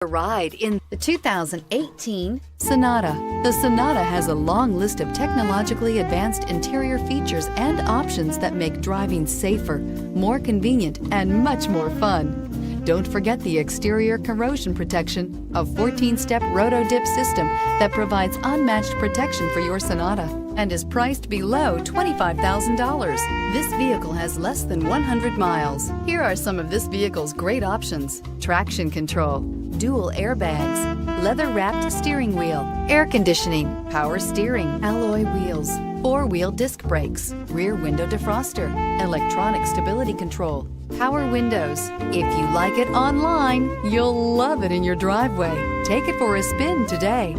A ride in the 2018 Sonata. The Sonata has a long list of technologically advanced interior features and options that make driving safer, more convenient, and much more fun. Don't forget the exterior corrosion protection, a 14-step roto-dip system that provides unmatched protection for your Sonata and is priced below $25,000. This vehicle has less than 100 miles. Here are some of this vehicle's great options: traction control, dual airbags, leather-wrapped steering wheel, air conditioning, power steering, alloy wheels, four-wheel disc brakes, rear window defroster, electronic stability control, power windows. If you like it online, you'll love it in your driveway. Take it for a spin today.